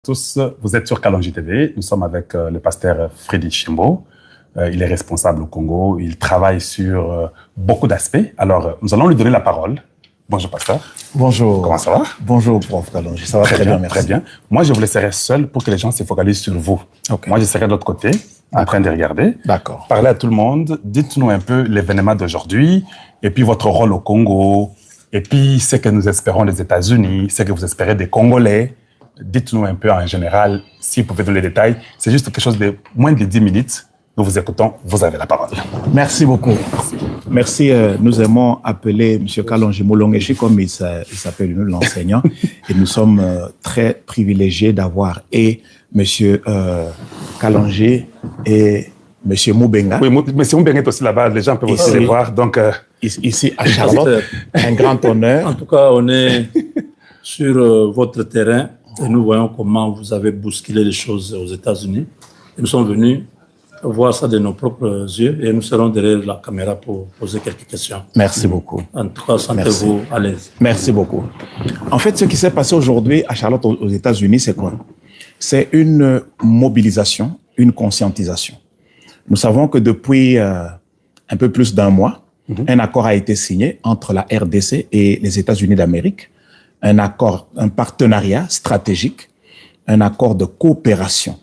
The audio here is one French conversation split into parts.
Tous, vous êtes sur Kalonji TV. Nous sommes avec le pasteur Freddy Chimbo. Il est responsable au Congo. Il travaille sur beaucoup d'aspects. Alors, nous allons lui donner la parole. Bonjour, pasteur. Bonjour. Comment ça va? Bonjour, prof Kalonji. Ça va très bien, merci. Très bien. Moi, je vous laisserai seul pour que les gens se focalisent sur vous. Okay. Moi, je serai de l'autre côté, en train de regarder. D'accord. Parlez à tout le monde. Dites-nous un peu l'événement d'aujourd'hui et puis votre rôle au Congo et puis ce que nous espérons des États-Unis, ce que vous espérez des Congolais. Dites-nous un peu en général, si vous pouvez donner les détails. C'est juste quelque chose de moins de 10 minutes. Nous vous écoutons, vous avez la parole. Merci beaucoup. Merci. Nous aimons appeler M. Kalonji Molongeshi comme il s'appelle l'enseignant. Et nous sommes très privilégiés d'avoir M. Kalonji et M. Moubenga. Oui, M. Moubenga est aussi là-bas. Les gens peuvent aussi les voir. Donc, ici à Charlotte, un grand honneur. En tout cas, on est sur votre terrain. Et nous voyons comment vous avez bousculé les choses aux États-Unis. Et nous sommes venus voir ça de nos propres yeux et nous serons derrière la caméra pour poser quelques questions. Merci beaucoup. En tout cas, sentez-vous à l'aise. Merci beaucoup. En fait, ce qui s'est passé aujourd'hui à Charlotte aux États-Unis, c'est quoi? C'est une mobilisation, une conscientisation. Nous savons que depuis un peu plus d'un mois, un accord a été signé entre la RDC et les États-Unis d'Amérique. Un accord, un partenariat stratégique, un accord de coopération.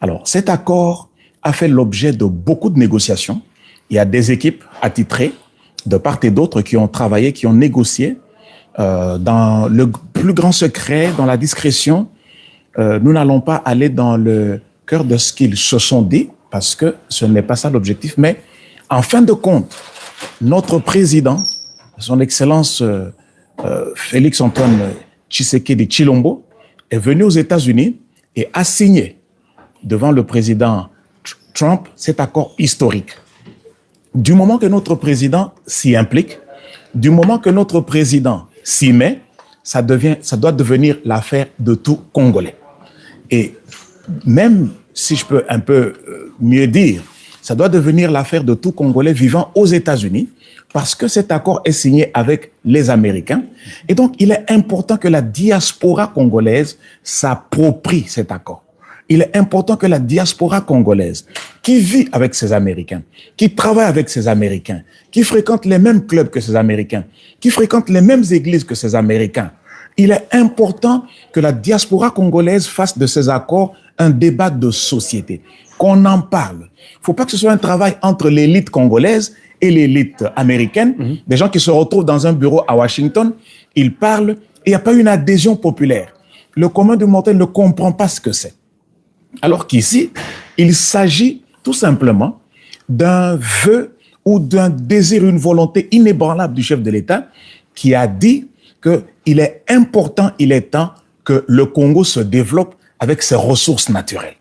Alors, cet accord a fait l'objet de beaucoup de négociations. Il y a des équipes attitrées de part et d'autre qui ont travaillé, qui ont négocié dans le plus grand secret, dans la discrétion. Nous n'allons pas aller dans le cœur de ce qu'ils se sont dit, parce que ce n'est pas ça l'objectif. Mais en fin de compte, notre président, son Excellence Félix Antoine Tshisekedi Tshilombo, est venu aux États-Unis et a signé devant le président Trump cet accord historique. Du moment que notre président s'y implique, du moment que notre président s'y met, ça doit devenir l'affaire de tout Congolais. Et même si je peux un peu mieux dire, ça doit devenir l'affaire de tout Congolais vivant aux États-Unis, parce que cet accord est signé avec les Américains. Et donc, il est important que la diaspora congolaise s'approprie cet accord. Il est important que la diaspora congolaise, qui vit avec ces Américains, qui travaille avec ces Américains, qui fréquente les mêmes clubs que ces Américains, qui fréquente les mêmes églises que ces Américains, il est important que la diaspora congolaise fasse de ces accords un débat de société, qu'on en parle. Il ne faut pas que ce soit un travail entre l'élite congolaise et l'élite américaine, des gens qui se retrouvent dans un bureau à Washington, ils parlent et il n'y a pas une adhésion populaire. Le commun du mortel ne comprend pas ce que c'est. Alors qu'ici, il s'agit tout simplement d'un vœu ou d'un désir, une volonté inébranlable du chef de l'État qui a dit qu'il est important, il est temps que le Congo se développe avec ses ressources naturelles.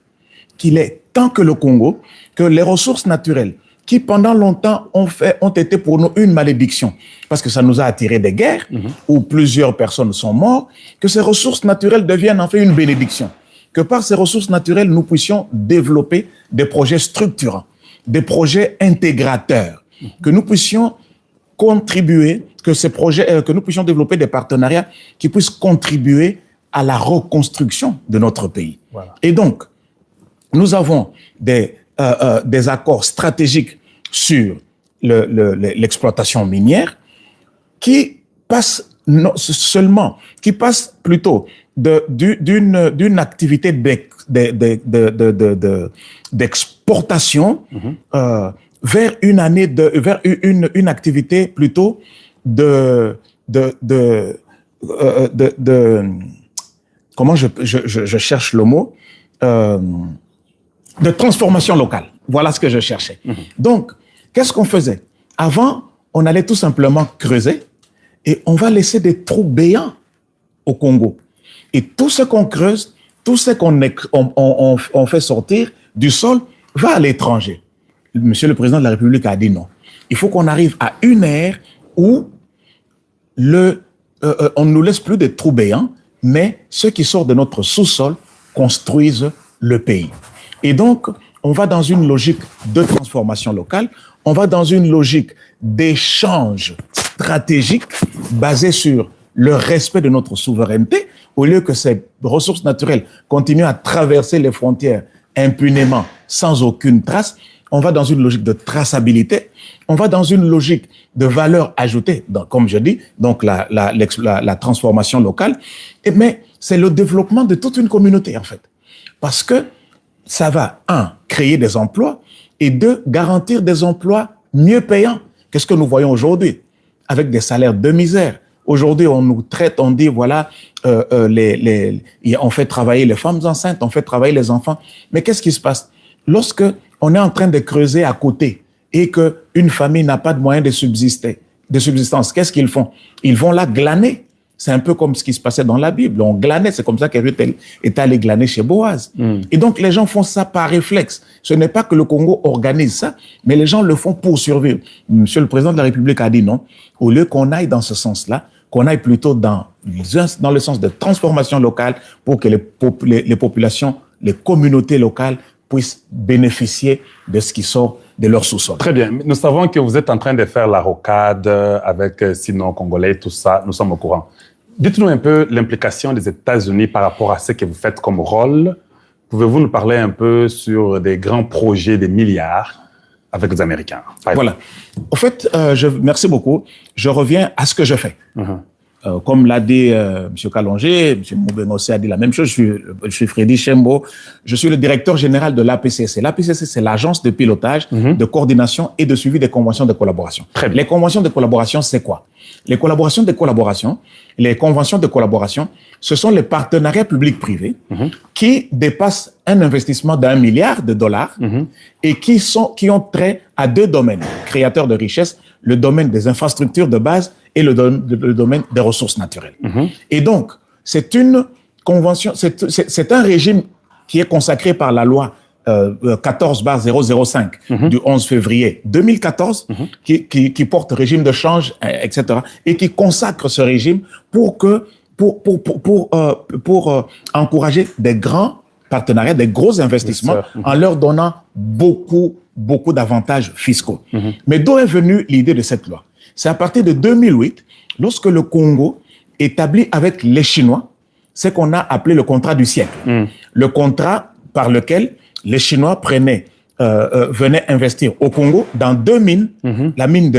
Qu'il est temps que le Congo, que les ressources naturelles qui pendant longtemps ont été pour nous une malédiction, parce que ça nous a attiré des guerres où plusieurs personnes sont mortes, que ces ressources naturelles deviennent en fait une bénédiction. Que par ces ressources naturelles, nous puissions développer des projets structurants, des projets intégrateurs, que nous puissions contribuer, que nous puissions développer des partenariats qui puissent contribuer à la reconstruction de notre pays. Voilà. Et donc, nous avons des accords stratégiques sur l'exploitation minière qui passent plutôt d'une activité d'exportation vers une activité plutôt comment je cherche le mot, de transformation locale. Voilà ce que je cherchais. Donc, qu'est-ce qu'on faisait? Avant, on allait tout simplement creuser et on va laisser des trous béants au Congo. Et tout ce qu'on creuse, tout ce qu'on fait sortir du sol va à l'étranger. Monsieur le Président de la République a dit non. Il faut qu'on arrive à une ère où on ne nous laisse plus des trous béants, mais ceux qui sortent de notre sous-sol construisent le pays. Et donc, on va dans une logique de transformation locale, on va dans une logique d'échange stratégique basée sur le respect de notre souveraineté, au lieu que ces ressources naturelles continuent à traverser les frontières impunément, sans aucune trace, on va dans une logique de traçabilité, on va dans une logique de valeur ajoutée, donc, comme je dis, donc la transformation locale, mais c'est le développement de toute une communauté, en fait. Parce que ça va, un, créer des emplois, et deux, garantir des emplois mieux payants. Qu'est-ce que nous voyons aujourd'hui? Avec des salaires de misère. Aujourd'hui, on nous traite, on dit, voilà, on fait travailler les femmes enceintes, on fait travailler les enfants. Mais qu'est-ce qui se passe? Lorsque on est en train de creuser à côté et qu'une famille n'a pas de moyens de subsistance, qu'est-ce qu'ils font? Ils vont la glaner. C'est un peu comme ce qui se passait dans la Bible. On glanait, c'est comme ça qu'Ruth est allé glaner chez Boaz. Et donc, les gens font ça par réflexe. Ce n'est pas que le Congo organise ça, mais les gens le font pour survivre. Monsieur le Président de la République a dit non. Au lieu qu'on aille dans ce sens-là, qu'on aille plutôt dans le sens de transformation locale pour que les populations, les communautés locales puissent bénéficier de ce qui sort de leur sous-sol. Très bien. Nous savons que vous êtes en train de faire la rocade avec Sino-Congolais, tout ça, nous sommes au courant. Dites-nous un peu l'implication des États-Unis par rapport à ce que vous faites comme rôle. Pouvez-vous nous parler un peu sur des grands projets, des milliards avec les Américains? Voilà. Au fait, merci beaucoup. Je reviens à ce que je fais. Comme l'a dit M. Kalonge, M. Moubenose a dit la même chose. Je suis Freddy Chembo. Je suis le directeur général de l'APCC. L'APCC, c'est l'agence de pilotage, de coordination et de suivi des conventions de collaboration. Les conventions de collaboration, c'est quoi? Les conventions de collaboration, ce sont les partenariats publics-privés qui dépassent un investissement d'1 milliard de dollars et qui ont trait à deux domaines créateurs de richesse, le domaine des infrastructures de base et le domaine des ressources naturelles. Et donc, c'est une convention, c'est un régime qui est consacré par la loi 14/005 du 11 février 2014 qui porte régime de change, etc. et qui consacre ce régime pour encourager des grands partenariats, des gros investissements en leur donnant beaucoup d'avantages fiscaux. Mais d'où est venue l'idée de cette loi? C'est à partir de 2008, lorsque le Congo établit avec les Chinois ce qu'on a appelé le contrat du siècle. Le contrat par lequel les Chinois venaient investir au Congo dans deux mines, la mine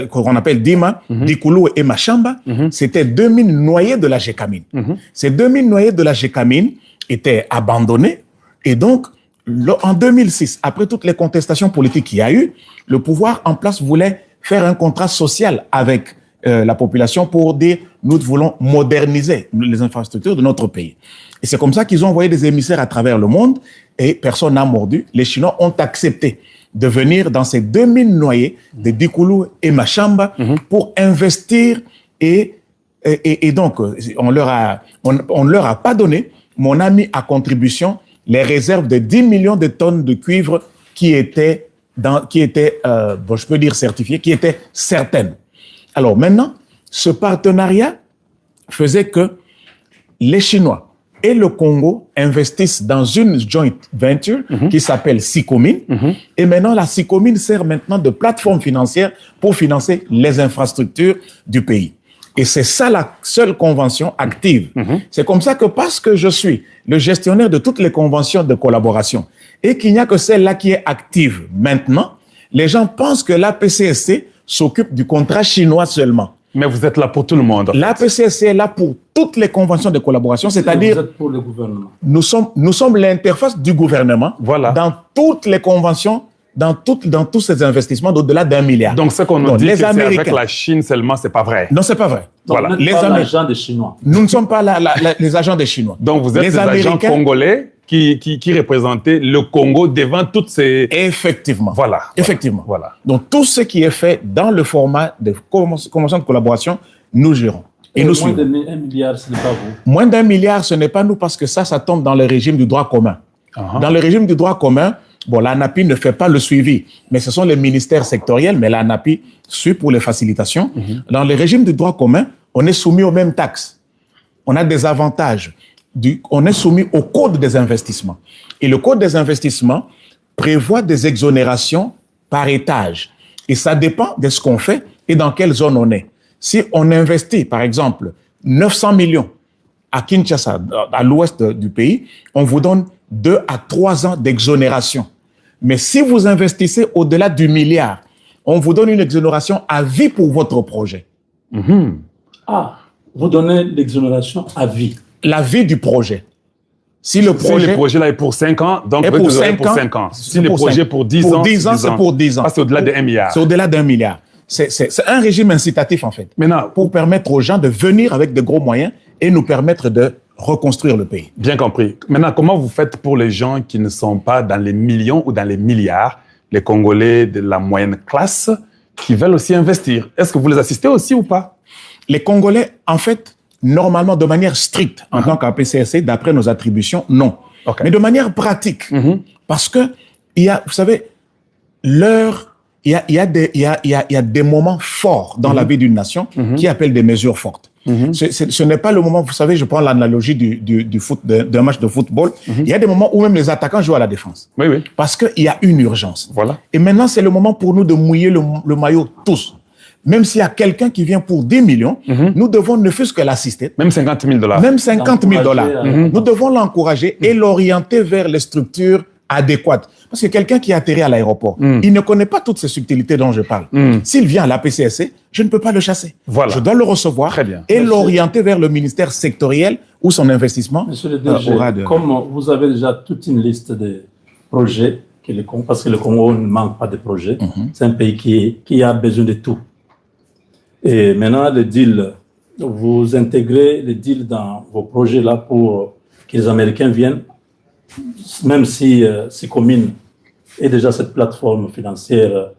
qu'on appelle Dima, Dikulu et Machamba. C'était deux mines noyées de la Gécamine. Ces deux mines noyées de la Gécamine étaient abandonnées et donc, en 2006, après toutes les contestations politiques qu'il y a eu, le pouvoir en place voulait faire un contrat social avec la population pour dire nous voulons moderniser les infrastructures de notre pays. Et c'est comme ça qu'ils ont envoyé des émissaires à travers le monde et personne n'a mordu. Les Chinois ont accepté de venir dans ces deux mines noyées de Dikulu et Machamba pour investir et donc on leur a pas donné, mon ami, à contribution les réserves de 10 millions de tonnes de cuivre qui étaient je peux dire certifiées, qui étaient certaines. Alors maintenant, ce partenariat faisait que les Chinois et le Congo investissent dans une joint venture qui s'appelle Sicomine. Et maintenant, la Sicomine sert maintenant de plateforme financière pour financer les infrastructures du pays. Et c'est ça la seule convention active. C'est comme ça que parce que je suis le gestionnaire de toutes les conventions de collaboration et qu'il n'y a que celle-là qui est active maintenant, les gens pensent que l'APCSC s'occupe du contrat chinois seulement. Mais vous êtes là pour tout le monde. L'APCSC est là pour toutes les conventions de collaboration, c'est-à-dire... Vous êtes pour le gouvernement. Nous sommes l'interface du gouvernement dans toutes les conventions, dans tous ces investissements au-delà d'1 milliard. Donc, ce qu'on nous dit, c'est avec la Chine seulement, c'est pas vrai. Non, c'est pas vrai. Donc, voilà. Vous n'êtes pas l'agent des Chinois. Nous ne sommes pas les agents des Chinois. Donc, vous êtes les agents congolais qui représentaient le Congo devant toutes ces... Effectivement. Voilà. Effectivement. Voilà. Donc, tout ce qui est fait dans le format de convention de collaboration, nous gérons. Et nous moins d'1 milliard, ce n'est pas vous. Moins d'1 milliard, ce n'est pas nous parce que ça tombe dans le régime du droit commun. Dans le régime du droit commun, l'ANAPI ne fait pas le suivi, mais ce sont les ministères sectoriels, mais l'ANAPI suit pour les facilitations. Dans le régime du droit commun, on est soumis aux mêmes taxes. On a des avantages. On est soumis au code des investissements. Et le code des investissements prévoit des exonérations par étage. Et ça dépend de ce qu'on fait et dans quelle zone on est. Si on investit, par exemple, 900 millions à Kinshasa, à l'ouest du pays, on vous donne 2 à 3 ans d'exonération. Mais si vous investissez au-delà du milliard, on vous donne une exonération à vie pour votre projet. Ah, vous donnez l'exonération à vie. La vie du projet. Si le projet là est pour 5 ans, donc est vous pour êtes 5 ans. Si le projet est pour 10 ans, pour 10 ans, c'est pour 10 ans. C'est au-delà de 1 milliard. C'est au-delà d'1 milliard. C'est un régime incitatif, en fait. Maintenant, pour permettre aux gens de venir avec de gros moyens et nous permettre de reconstruire le pays. Bien compris. Maintenant, comment vous faites pour les gens qui ne sont pas dans les millions ou dans les milliards, les Congolais de la moyenne classe, qui veulent aussi investir? Est-ce que vous les assistez aussi ou pas? Les Congolais, en fait, normalement, de manière stricte, en tant qu'APCSC, d'après nos attributions, non. Okay. Mais de manière pratique, parce que, il y a, vous savez, il y a des moments forts dans la vie d'une nation qui appellent des mesures fortes. Ce n'est pas le moment, vous savez, je prends l'analogie d'un match de football. Il y a des moments où même les attaquants jouent à la défense. Oui, oui. Parce qu'il y a une urgence. Voilà. Et maintenant, c'est le moment pour nous de mouiller le maillot tous. Même s'il y a quelqu'un qui vient pour 10 millions, nous devons ne fût-ce que l'assister. Même 50 000 $. Même 50 000 $. Nous devons l'encourager et l'orienter vers les structures adéquates. Parce que quelqu'un qui atterrit à l'aéroport, il ne connaît pas toutes ces subtilités dont je parle. S'il vient à la PCSC, je ne peux pas le chasser. Voilà. Je dois le recevoir et l'orienter vers le ministère sectoriel où son investissement aura de... Comme vous avez déjà toute une liste de projets, parce que le Congo ne manque pas de projets, c'est un pays qui a besoin de tout. Et maintenant, le deal, vous intégrez le deal dans vos projets là pour que les Américains viennent, même si Sicomine est déjà cette plateforme financière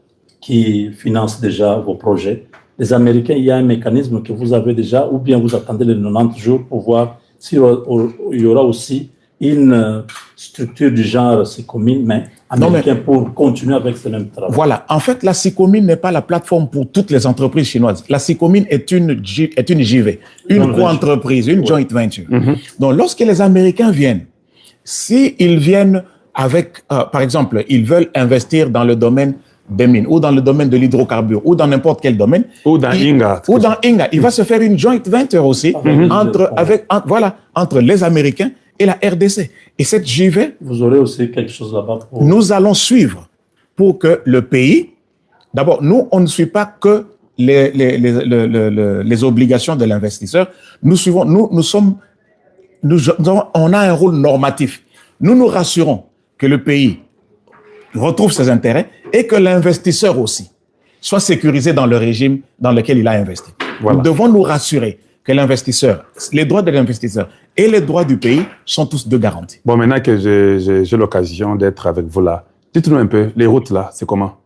qui finance déjà vos projets. Les Américains, il y a un mécanisme que vous avez déjà, ou bien vous attendez les 90 jours pour voir s'il y aura aussi une structure du genre Sicomine, mais américain pour continuer avec ce même travail. Voilà. En fait, la Sicomine n'est pas la plateforme pour toutes les entreprises chinoises. La Sicomine est une JV, une co-entreprise, une joint venture. Donc, lorsque les Américains viennent, s'ils viennent avec, par exemple, ils veulent investir dans le domaine des mines, ou dans le domaine de l'hydrocarbure, ou dans n'importe quel domaine. Ou dans Inga. Ou dans Inga. Il va se faire une joint venture aussi entre les Américains et la RDC. Et cette JV... Vous aurez aussi quelque chose là-bas pour... Nous allons suivre pour que le pays... D'abord, nous, on ne suit pas que les obligations de l'investisseur. Nous suivons... on a un rôle normatif. Nous nous rassurons que le pays retrouve ses intérêts et que l'investisseur aussi soit sécurisé dans le régime dans lequel il a investi. Voilà. Nous devons nous rassurer que l'investisseur, les droits de l'investisseur et les droits du pays sont tous de garantie. Bon, maintenant que j'ai l'occasion d'être avec vous là, dites-nous un peu, les routes là, c'est comment?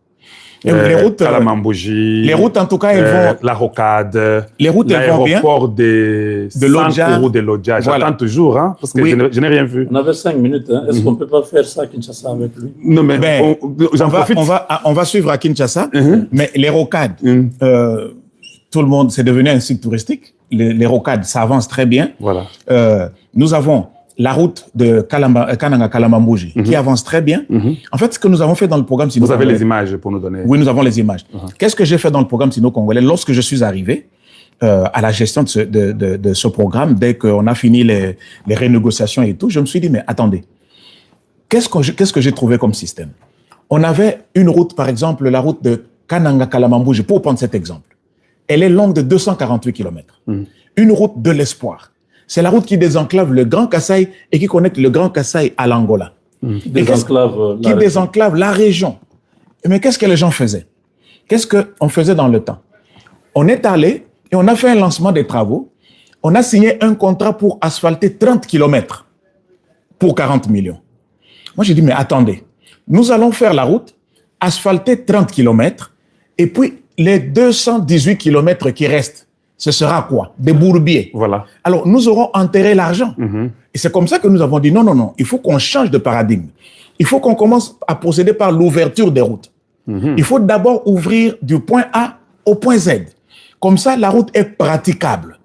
Les routes, Kalamambouji, les routes en tout cas, elles vont... La Rocade, les routes, elles vont bien. L'aéroport de Lodja. De Lodja. J'attends toujours, hein, parce que je n'ai rien vu. On avait 5 minutes. Hein. Est-ce qu'on ne peut pas faire ça à Kinshasa avec lui? Non, mais j'en profite. On va suivre à Kinshasa, mais les rocades, tout le monde, c'est devenu un site touristique. Les rocades, ça avance très bien. Voilà. Nous avons la route de Kananga-Kalamambouji qui avance très bien. En fait, ce que nous avons fait dans le programme Sino Vous avez les images pour nous donner? Oui, nous avons les images. Qu'est-ce que j'ai fait dans le programme Sino-Congolais lorsque je suis arrivé à la gestion de ce programme, dès qu'on a fini les renégociations et tout, je me suis dit, mais attendez, qu'est-ce que j'ai trouvé comme système? On avait une route, par exemple, la route de Kananga-Kalamambouji, pour prendre cet exemple. Elle est longue de 248 km. Une route de l'espoir. C'est la route qui désenclave le Grand Kasaï et qui connecte le Grand Kasaï à l'Angola. Qui désenclave la région. Mais qu'est-ce que les gens faisaient? Qu'est-ce qu'on faisait dans le temps? On est allé et on a fait un lancement des travaux. On a signé un contrat pour asphalter 30 km pour 40 millions. Moi, j'ai dit, mais attendez, nous allons faire la route, asphalter 30 km et puis les 218 km qui restent, ce sera quoi? Des bourbiers. Voilà. Alors, nous aurons enterré l'argent. Et c'est comme ça que nous avons dit, non, il faut qu'on change de paradigme. Il faut qu'on commence à procéder par l'ouverture des routes. Il faut d'abord ouvrir du point A au point Z. Comme ça, la route est praticable.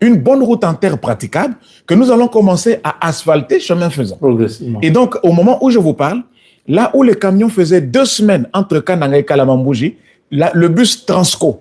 Une bonne route en terre praticable que nous allons commencer à asphalter chemin faisant. Progressivement. Et donc, au moment où je vous parle, là où les camions faisaient 2 semaines entre Kananga et Kalamambouji, le bus Transco,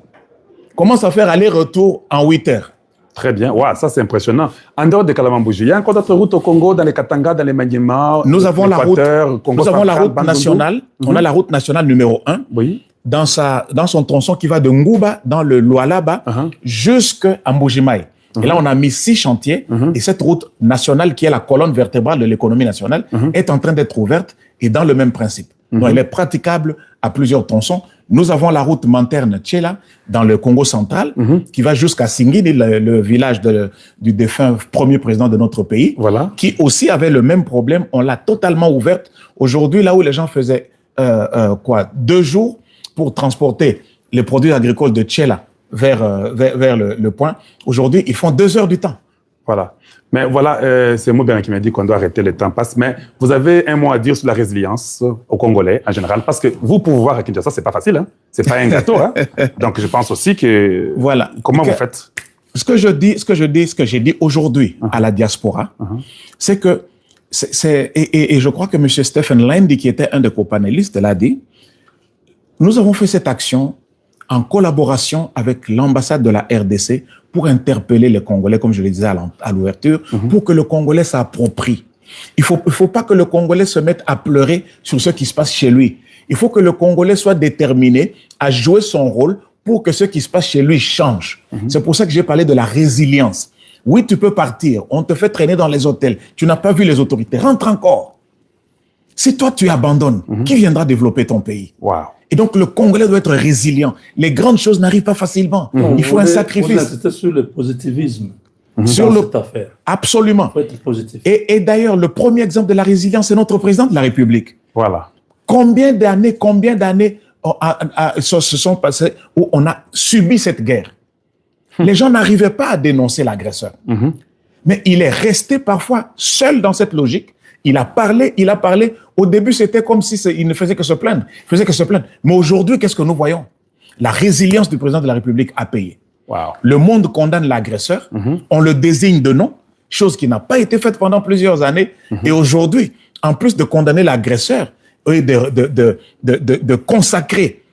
commence à faire aller-retour en 8 heures. Très bien. Ouais, ça, c'est impressionnant. En dehors de Kalamambouji, il y a encore d'autres routes au Congo, dans les Katanga, dans les Maniema, Nous avons la route, Congo nous avons la central, route Bandundu. nationale. On a la route nationale numéro 1. Oui. Dans son tronçon qui va de Ngouba, dans le Lualaba, jusqu'à Mbujimai. Et là, on a mis 6 chantiers. Et cette route nationale, qui est la colonne vertébrale de l'économie nationale, est en train d'être ouverte et dans le même principe. Donc, elle est praticable à plusieurs tronçons. Nous avons la route Manterne-Tchela, dans le Congo central, qui va jusqu'à Singini, le village du défunt premier président de notre pays, Voilà. qui aussi avait le même problème. On l'a totalement ouverte. Aujourd'hui, là où les gens faisaient 2 jours pour transporter les produits agricoles de Tchela vers le point, aujourd'hui, ils font 2 heures du temps. Voilà. Mais voilà, c'est Moubert qui m'a dit qu'on doit arrêter, le temps passe. Mais vous avez un mot à dire sur la résilience aux Congolais en général, parce que vous, pour voir à Kinshasa, c'est pas facile, hein? C'est pas un gâteau, hein? Donc, je pense aussi que... Voilà. Comment vous faites? Ce que j'ai dit aujourd'hui à la diaspora, c'est que, et je crois que M. Stephen Landy, qui était un des copanélistes, l'a dit, nous avons fait cette action en collaboration avec l'ambassade de la RDC pour interpeller les Congolais, comme je le disais à l'ouverture, pour que le Congolais s'approprie. Il faut pas que le Congolais se mette à pleurer sur ce qui se passe chez lui. Il faut que le Congolais soit déterminé à jouer son rôle pour que ce qui se passe chez lui change. C'est pour ça que j'ai parlé de la résilience. Oui, tu peux partir, on te fait traîner dans les hôtels, tu n'as pas vu les autorités, rentre encore. Si toi tu abandonnes, qui viendra développer ton pays? Wow. Et donc, le Congolais doit être résilient. Les grandes choses n'arrivent pas facilement. Il faut un sacrifice. C'était sur le positivisme. Sur Cette affaire. Absolument. Il faut être positif. Et d'ailleurs, le premier exemple de la résilience, c'est notre président de la République. Voilà. Combien d'années se sont passées où on a subi cette guerre? Les gens n'arrivaient pas à dénoncer l'agresseur. Mais il est resté parfois seul dans cette logique. Il a parlé. Au début, c'était comme si il ne faisait que se plaindre. Mais aujourd'hui, qu'est-ce que nous voyons? La résilience du président de la République a payé. Wow. Le monde condamne l'agresseur. On le désigne de nom, chose qui n'a pas été faite pendant plusieurs années. Et aujourd'hui, en plus de condamner l'agresseur et de consacrer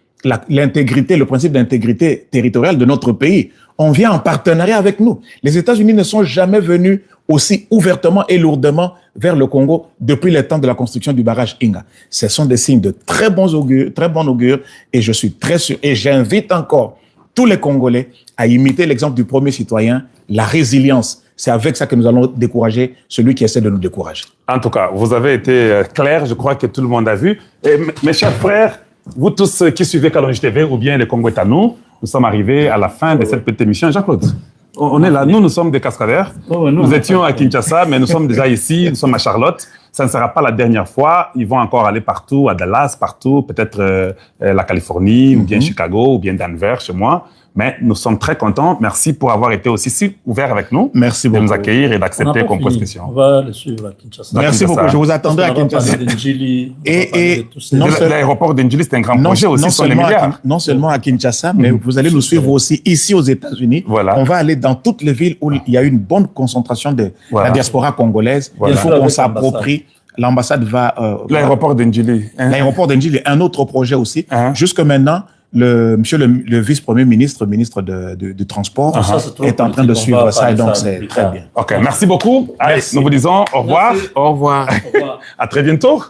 l'intégrité, le principe d'intégrité territoriale de notre pays, on vient en partenariat avec nous. Les États-Unis ne sont jamais venus aussi ouvertement et lourdement vers le Congo depuis le temps de la construction du barrage Inga. Ce sont des signes de très bon augure, et je suis très sûr, et j'invite encore tous les Congolais à imiter l'exemple du premier citoyen, la résilience. C'est avec ça que nous allons décourager celui qui essaie de nous décourager. En tout cas, vous avez été clair, je crois que tout le monde a vu. Et mes chers frères, vous tous qui suivez Kalonji TV ou bien les Congo est à nous sommes arrivés à la fin de cette petite émission. Jean-Claude, on est là, nous sommes des cascadeurs. Nous étions à Kinshasa, mais nous sommes déjà ici, nous sommes à Charlotte. Ça ne sera pas la dernière fois. Ils vont encore aller partout, à Dallas, partout, peut-être la Californie, ou bien Chicago, ou bien Denver, chez moi. Mais nous sommes très contents. Merci pour avoir été aussi si ouvert avec nous. Merci beaucoup. De nous accueillir et d'accepter qu'on pose question. On va le suivre à Kinshasa. Merci beaucoup. Je vous attendais à Kinshasa. Et l'aéroport d'Ndjili, c'est un grand projet aussi, sur les milliards. Non seulement à Kinshasa, mais vous allez nous suivre aussi ici aux États-Unis. Voilà. On va aller dans toutes les villes où il y a une bonne concentration de la diaspora congolaise. Voilà. Il faut qu'on s'approprie. L'ambassade va... l'aéroport d'Ndjili. L'aéroport d'Ndjili, un autre projet aussi. Jusque maintenant, monsieur le vice-premier ministre du Transport, est en train de suivre ça, et donc c'est très bien. OK, merci beaucoup. Allez, nous vous disons au revoir. Merci. Au revoir. À très bientôt.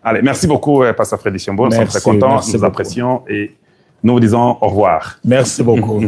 Allez, merci beaucoup, Pasteur Freddy Chiombo. Nous sommes très contents, nous apprécions et nous vous disons au revoir. Merci beaucoup.